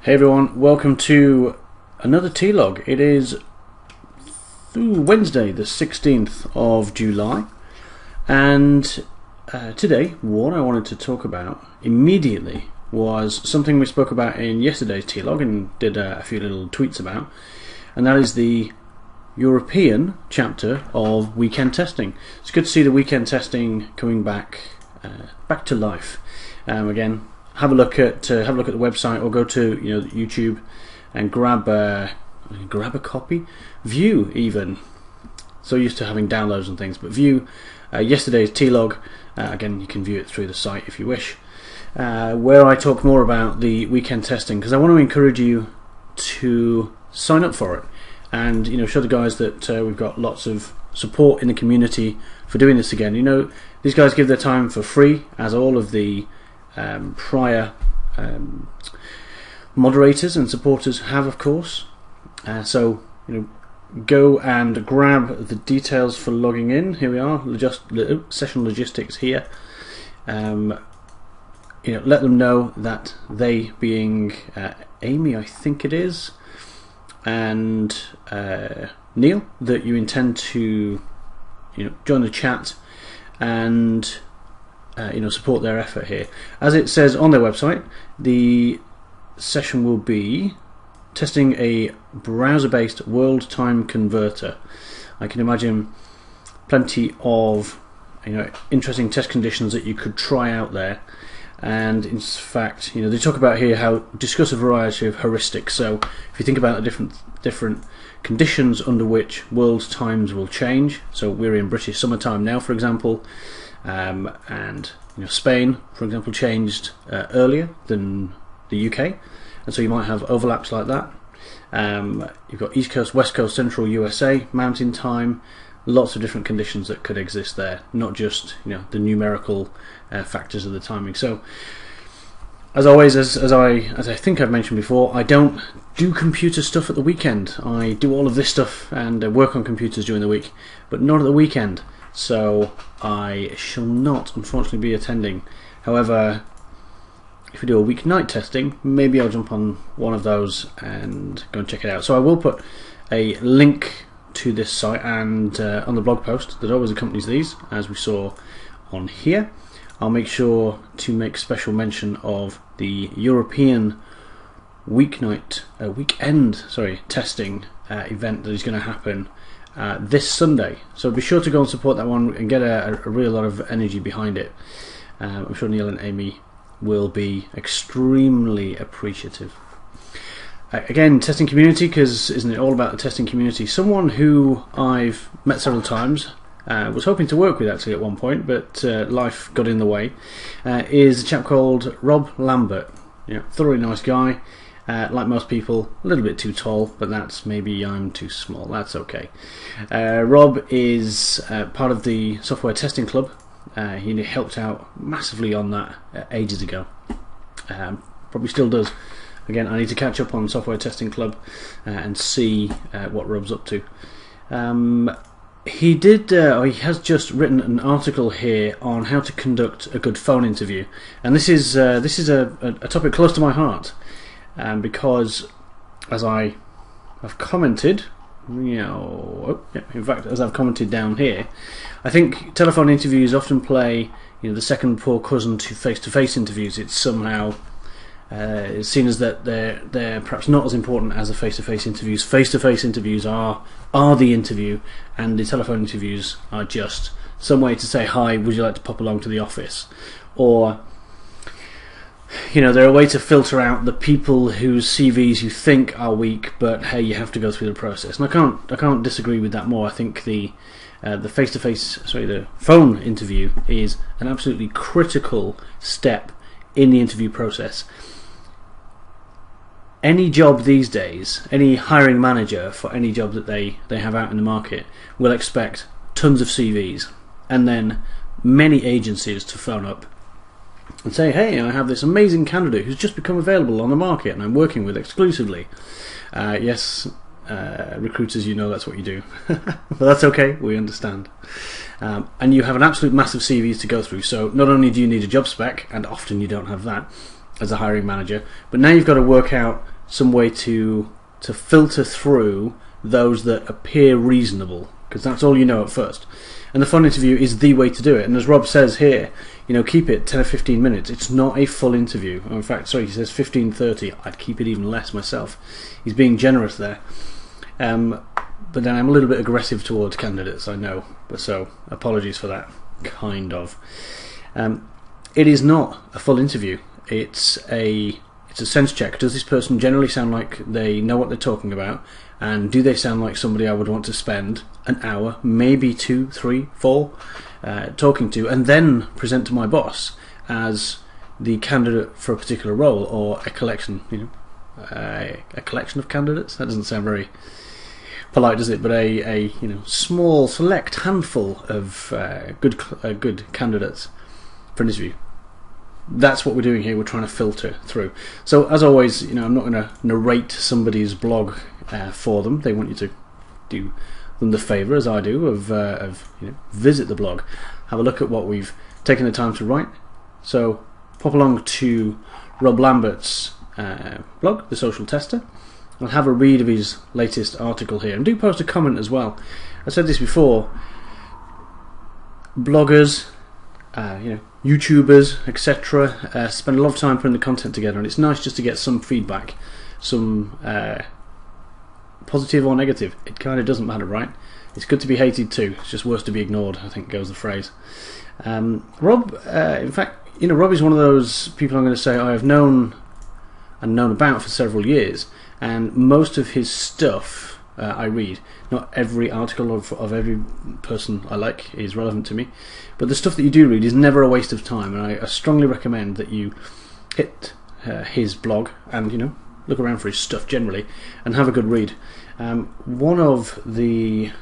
Hey everyone, welcome to another T-Log. It is Wednesday the 16th of July, and today what I wanted to talk about immediately was something we spoke about in yesterday's T-Log and did a few little tweets about, and that is the European chapter of weekend testing. It's good to see the weekend testing coming back to life. Again, have a look at the website, or go to YouTube and grab a copy, view even. So used to having downloads and things, but view yesterday's T-Log. Again, you can view it through the site if you wish, where I talk more about the weekend testing, because I want to encourage you to sign up for it and show the guys that we've got lots of support in the community for doing this again. These guys give their time for free, as all of the prior moderators and supporters have, of course. So go and grab the details for logging in. Here we are, session logistics here. Let them know that they, being Amy, I think it is, and Neil, that you intend to join the chat and support their effort here. As it says on their website, the session will be testing a browser-based world time converter. I can imagine plenty of interesting test conditions that you could try out there. And in fact, they talk about here how discuss a variety of heuristics. So if you think about the different conditions under which world times will change, so we're in British summertime now, for example, and Spain, for example, changed earlier than the UK, and so you might have overlaps like that. You've got East Coast, West Coast, Central USA, Mountain Time, lots of different conditions that could exist there, not just the numerical factors of the timing. So, as always, as I think I've mentioned before, I don't do computer stuff at the weekend. I do all of this stuff and work on computers during the week, but not at the weekend. So I shall not, unfortunately, be attending. However, if we do a weeknight testing, maybe I'll jump on one of those and go and check it out. So I will put a link to this site and on the blog post that always accompanies these, as we saw on here. I'll make sure to make special mention of the European weekend testing event that is going to happen this Sunday. So be sure to go and support that one and get a real lot of energy behind it. I'm sure Neil and Amy will be extremely appreciative. Again, testing community, because isn't it all about the testing community? Someone who I've met several times, was hoping to work with actually at one point, but life got in the way, is a chap called Rob Lambert. Thoroughly nice guy. Like most people, a little bit too tall, but that's maybe I'm too small. That's okay. Rob is part of the Software Testing Club. He helped out massively on that ages ago. Probably still does. Again, I need to catch up on Software Testing Club and see what Rob's up to. He has just written an article here on how to conduct a good phone interview, and this is a topic close to my heart. Because, as I have commented, in fact, as I've commented down here, I think telephone interviews often play, the second poor cousin to face-to-face interviews. It's somehow seen as that they're perhaps not as important as the face-to-face interviews. Face-to-face interviews are the interview, and the telephone interviews are just some way to say, hi, would you like to pop along to the office? Or they're a way to filter out the people whose CVs you think are weak, but hey, you have to go through the process. And I can't disagree with that more. I think the phone interview is an absolutely critical step in the interview process. Any job these days, any hiring manager for any job that they have out in the market will expect tons of CVs, and then many agencies to phone up and say, hey, I have this amazing candidate who's just become available on the market and I'm working with exclusively. Yes, recruiters, that's what you do. But that's okay, we understand. And you have an absolute massive CVs to go through, so not only do you need a job spec, and often you don't have that as a hiring manager, but now you've got to work out some way to filter through those that appear reasonable, because that's all you know at first. And the phone interview is the way to do it. And as Rob says here, keep it 10 or 15 minutes. It's not a full interview. In fact, sorry, he says 15-30. I'd keep it even less myself. He's being generous there. But then I'm a little bit aggressive towards candidates, I know. But so, apologies for that. Kind of. It is not a full interview. It's a sense check. Does this person generally sound like they know what they're talking about? And do they sound like somebody I would want to spend an hour, maybe 2, 3, 4, talking to, and then present to my boss as the candidate for a particular role, or a collection, a collection of candidates? That doesn't sound very polite, does it? But a small, select handful of good candidates for an interview. That's what we're doing here. We're trying to filter through. So as always, I'm not going to narrate somebody's blog for them. They want you to do them the favour, as I do, of visit the blog, have a look at what we've taken the time to write. So pop along to Rob Lambert's blog, The Social Tester, and have a read of his latest article here, and do post a comment as well. I said this before. Bloggers, YouTubers, etc., spend a lot of time putting the content together, and it's nice just to get some feedback, some positive or negative. It kind of doesn't matter, right? It's good to be hated too. It's just worse to be ignored, I think goes the phrase. Rob, in fact, Rob is one of those people I'm going to say I have known about for several years, and most of his stuff I read. Not every article of every person I like is relevant to me, but the stuff that you do read is never a waste of time, and I strongly recommend that you hit his blog and look around for his stuff generally and have a good read. One of the,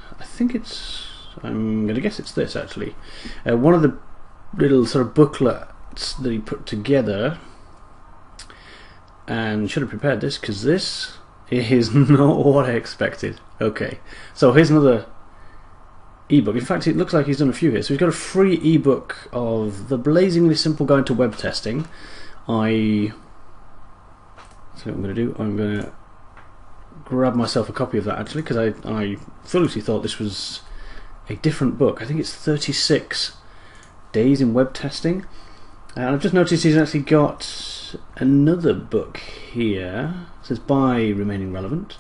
I'm going to guess it's this actually, one of the little sort of booklets that he put together, and should have prepared this because this is not what I expected. Okay, so here's another ebook. In fact, it looks like he's done a few here. So he's got a free ebook of The Blazingly Simple Guide to Web Testing. So what I'm going to do, I'm going to grab myself a copy of that actually, because I foolishly thought this was a different book. I think it's 36 Days in Web Testing. And I've just noticed he's actually got another book here. It says By Remaining Relevant.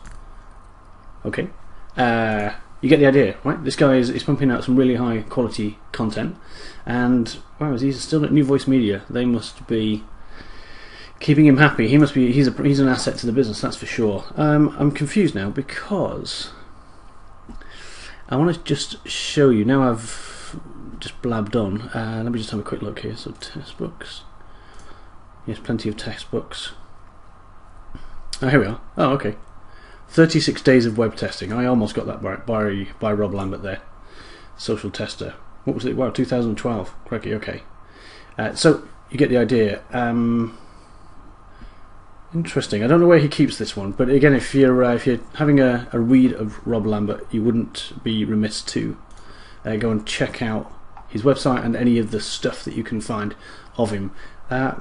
Okay. You get the idea, right? This guy is pumping out some really high quality content. And wow, he's still at New Voice Media. They must be keeping him happy. He's an asset to the business, that's for sure. I'm confused now because I want to just show you. Now I've just blabbed on. Let me just have a quick look here. So textbooks. Yes, plenty of textbooks. Oh, here we are. Oh, okay. 36 Days of Web Testing. I almost got that by Rob Lambert there. Social Tester. What was it? Wow, 2012. Crikey, okay. So you get the idea. Interesting. I don't know where he keeps this one, but again, if you're having a read of Rob Lambert, you wouldn't be remiss to go and check out his website and any of the stuff that you can find of him.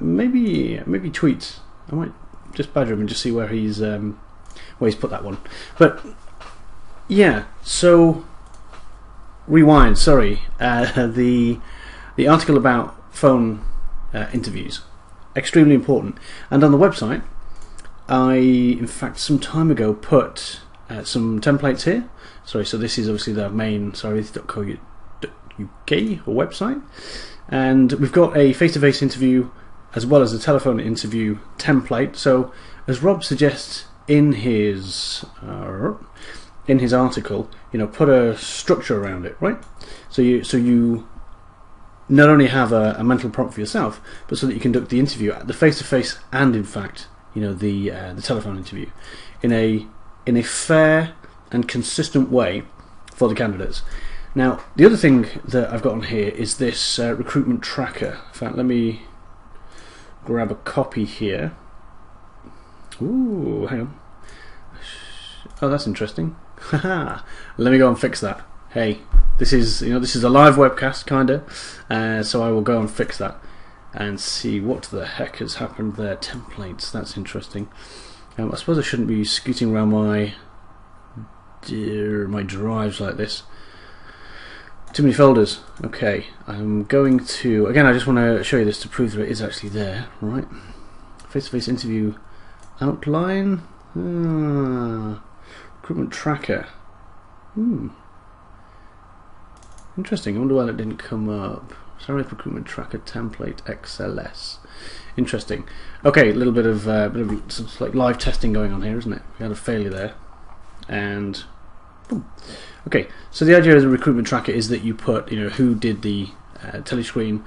Maybe tweet. I might just badger him and just see where he's put that one. But yeah, so rewind. Sorry, the article about phone interviews, extremely important. And on the website, I in fact some time ago put some templates here. Sorry, so this is obviously the main .co.uk website, and we've got a face-to-face interview as well as a telephone interview template. So as Rob suggests in his article, put a structure around it, right? So you not only have a mental prompt for yourself, but so that you conduct the interview, the face-to-face, and in fact, the telephone interview in a fair and consistent way for the candidates. Now, the other thing that I've got on here is this recruitment tracker. In fact, let me grab a copy here. Ooh, hang on. Oh, that's interesting. Let me go and fix that. Hey, this is a live webcast, kinda. So I will go and fix that and see what the heck has happened there. Templates. That's interesting. I suppose I shouldn't be scooting around my drives like this. Too many folders. Okay, I'm going to... Again, I just want to show you this to prove that it is actually there, right? Face-to-face interview outline. Recruitment tracker. Interesting. I wonder why that didn't come up. Sorry, recruitment tracker template XLS. Interesting. Okay, a little bit of like live testing going on here, isn't it? We had a failure there, and boom. Okay, so the idea of the recruitment tracker is that you put, who did the telescreen,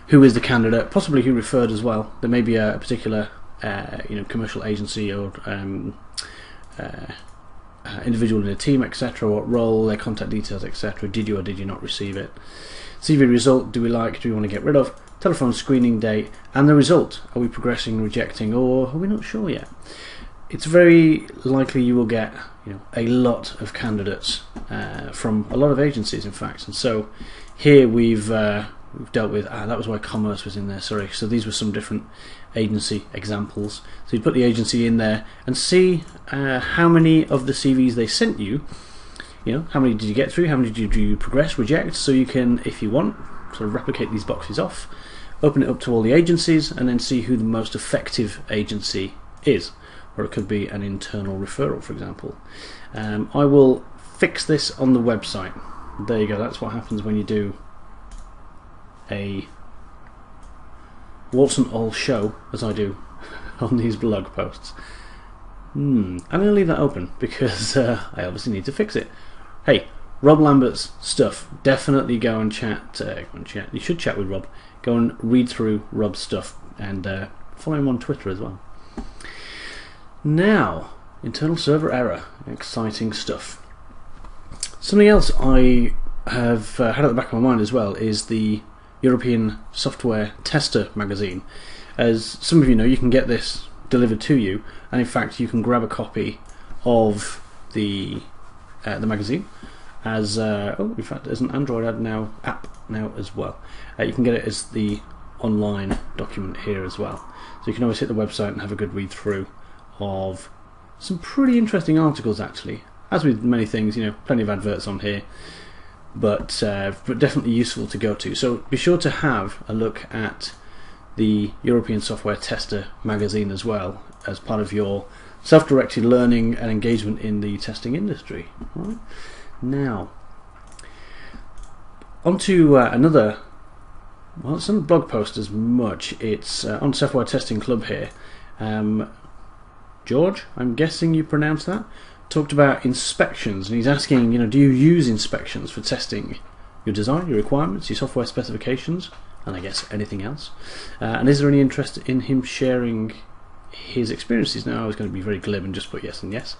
who is the candidate, possibly who referred as well. There may be a particular, commercial agency or individual in a team, etc. What role, their contact details, etc. Did you or did you not receive it? CV result, do we want to get rid of? Telephone screening date, and the result. Are we progressing, rejecting, or are we not sure yet? It's very likely you will get a lot of candidates from a lot of agencies, in fact. And so here we've dealt with, that was why commerce was in there, sorry. So these were some different agency examples. So you put the agency in there and see how many of the CVs they sent you, how many did you get through, how many did you progress, reject, so you can, if you want, sort of replicate these boxes off, open it up to all the agencies, and then see who the most effective agency is. Or it could be an internal referral, for example. I will fix this on the website. There you go, that's what happens when you do a warts and all show, as I do on these blog posts. I'm going to leave that open because I obviously need to fix it. Hey, Rob Lambert's stuff, definitely go and chat. You should chat with Rob. Go and read through Rob's stuff and follow him on Twitter as well. Now, internal server error, exciting stuff. Something else I have had at the back of my mind as well is the European Software Tester magazine. As some of you know, you can get this delivered to you, and in fact you can grab a copy of the magazine as in fact there's an Android app now as well. You can get it as the online document here as well, so you can always hit the website and have a good read through of some pretty interesting articles, actually. As with many things, plenty of adverts on here, but definitely useful to go to. So be sure to have a look at the European Software Tester magazine as well, as part of your self-directed learning and engagement in the testing industry. Right. Now, on to another, well, it's not a blog post as much, it's on Software Testing Club here. George, I'm guessing you pronounce that, talked about inspections, and he's asking, do you use inspections for testing your design, your requirements, your software specifications, and I guess anything else? And is there any interest in him sharing his experiences? Now, I was going to be very glib and just put yes and yes.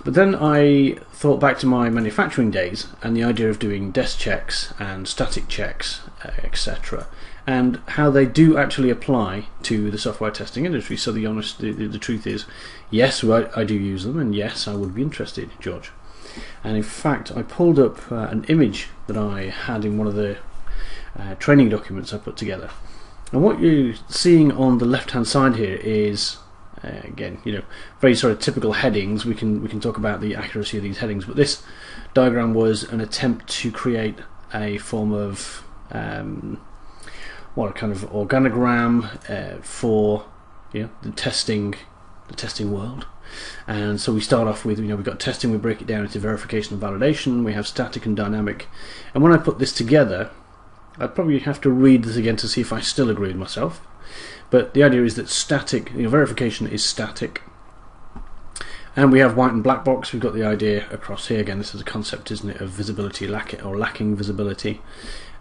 But then I thought back to my manufacturing days and the idea of doing desk checks and static checks, etc., and how they do actually apply to the software testing industry. So the truth is, yes, I do use them, and yes, I would be interested, George. And in fact, I pulled up an image that I had in one of the training documents I put together. And what you're seeing on the left-hand side here is, again, very sort of typical headings. We can talk about the accuracy of these headings, but this diagram was an attempt to create a form of a kind of organogram for the testing world. And so we start off with, we've got testing, we break it down into verification and validation, we have static and dynamic. And when I put this together, I'd probably have to read this again to see if I still agree with myself. But the idea is that static, verification is static. And we have white and black box. We've got the idea across here. Again, this is a concept, isn't it, of visibility lacking visibility.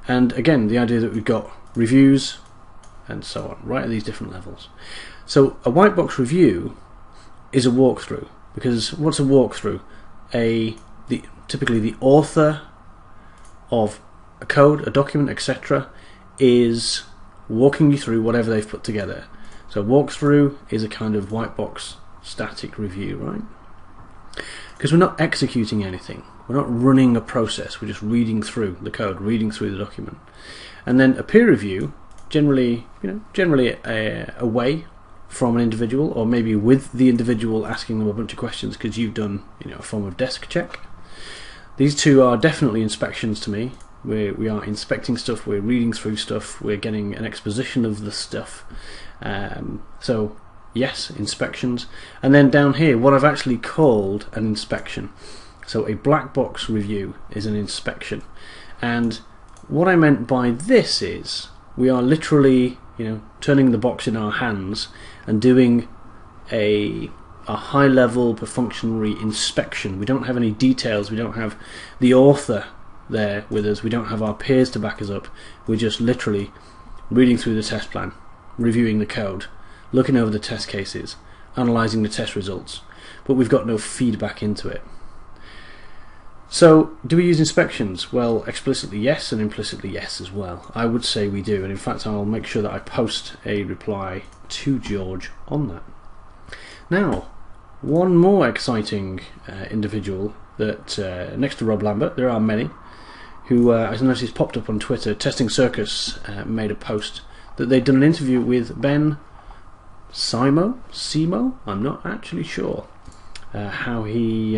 And again, the idea that we've got reviews and so on, right at these different levels. So a white box review is a walkthrough, because what's a walkthrough? Typically the author of a code, a document, etc., is walking you through whatever they've put together. So walkthrough is a kind of white box static review, right? Because we're not executing anything, we're not running a process, we're just reading through the code, reading through the document. And then a peer review, generally a way from an individual, or maybe with the individual asking them a bunch of questions because you've done a form of desk check. These two are definitely inspections to me. We are inspecting stuff, we're reading through stuff, we're getting an exposition of the stuff. So yes, inspections. And then down here, what I've actually called an inspection. So a black box review is an inspection. And what I meant by this is we are literally turning the box in our hands and doing a high level perfunctory inspection. We don't have any details, we don't have the author there with us, we don't have our peers to back us up. We're just literally reading through the test plan, reviewing the code, looking over the test cases, analysing the test results, but we've got no feedback into it. So, do we use inspections? Well, explicitly yes, and implicitly yes as well. I would say we do, and in fact I'll make sure that I post a reply to George on that. Now, one more exciting individual that, next to Rob Lambert, there are many, who I noticed popped up on Twitter. Testing Circus made a post that they'd done an interview with Ben Simo? I'm not actually sure how he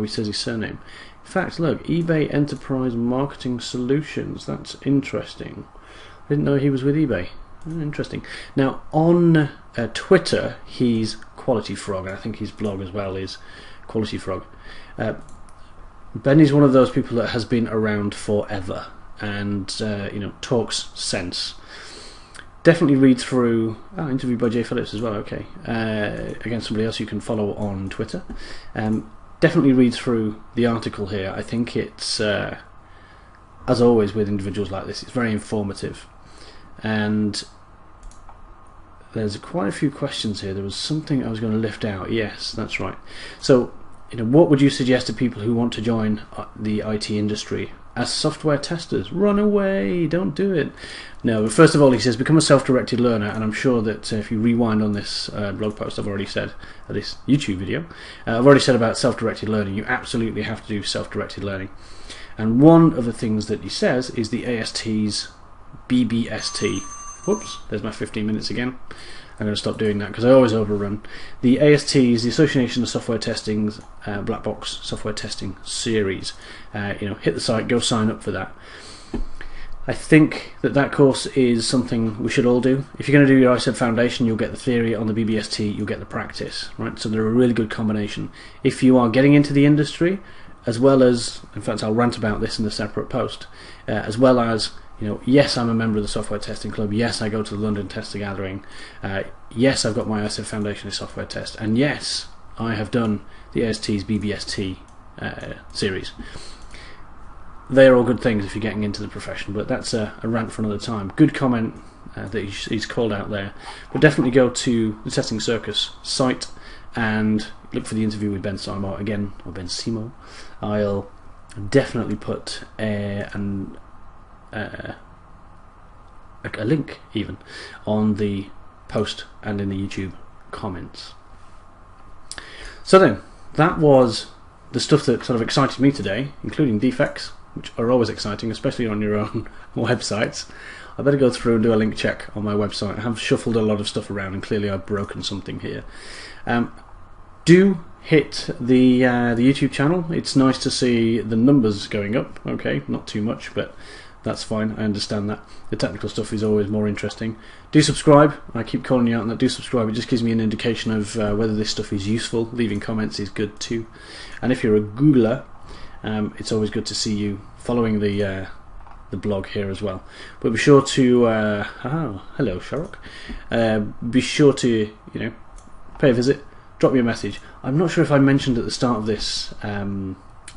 says his surname. In fact, look, eBay Enterprise Marketing Solutions. That's interesting. I didn't know he was with eBay. Interesting. Now, on Twitter, he's Quality Frog, and I think his blog as well is Quality Frog. Ben is one of those people that has been around forever and talks sense. Definitely read through interview by Jay Phillips as well. Okay, again, somebody else you can follow on Twitter. Definitely read through the article here. I think it's as always with individuals like this, it's very informative, and there's quite a few questions here. There was something I was going to lift out. Yes, that's right. So, what would you suggest to people who want to join the IT industry as software testers? Run away, don't do it. No, but first of all, he says become a self-directed learner, and I'm sure that if you rewind on this blog post, I've already said, this YouTube video, I've already said about self-directed learning. You absolutely have to do self-directed learning. And one of the things that he says is the AST's BBST. Whoops, there's my 15 minutes again. I'm going to stop doing that because I always overrun. The AST's, the Association of Software Testing's Black Box Software Testing Series. Hit the site, go sign up for that. I think that course is something we should all do. If you're going to do your ISED Foundation, you'll get the theory. On the BBST, you'll get the practice. Right? So they're a really good combination. If you are getting into the industry, as well as, in fact I'll rant about this in a separate post, as well as, yes, I'm a member of the Software Testing Club, yes, I go to the London Tester Gathering, yes, I've got my ISED Foundation in Software Test, and yes, I have done the AST's BBST series. They're all good things if you're getting into the profession, but that's a rant for another time. Good comment that he's called out there. But definitely go to the Testing Circus site and look for the interview with Ben Simo again, or Ben Simo. I'll definitely put a link even on the post and in the YouTube comments. So then, that was the stuff that sort of excited me today, including defects, which are always exciting, especially on your own websites. I better go through and do a link check on my website. I have shuffled a lot of stuff around, and clearly I've broken something here. Do hit the YouTube channel. It's nice to see the numbers going up. Okay, not too much, but that's fine. I understand that. The technical stuff is always more interesting. Do subscribe. I keep calling you out on that. Do subscribe. It just gives me an indication of whether this stuff is useful. Leaving comments is good too. And if you're a Googler, it's always good to see you following the blog here as well. But be sure to hello Sharok. Be sure to pay a visit. Drop me a message. I'm not sure if I mentioned at the start of this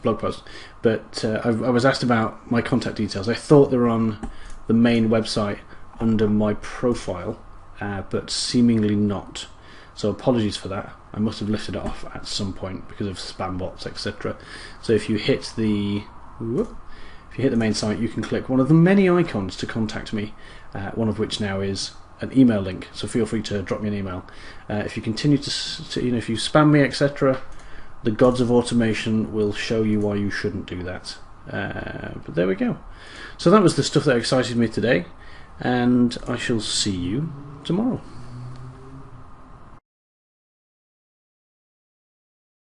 blog post, but I was asked about my contact details. I thought they were on the main website under my profile, but seemingly not. So apologies for that. I must have lifted it off at some point because of spam bots, etc. So if you hit the main site, you can click one of the many icons to contact me. One of which now is an email link. So feel free to drop me an email. If you continue to if you spam me, etc., the gods of automation will show you why you shouldn't do that. But there we go. So that was the stuff that excited me today, and I shall see you tomorrow.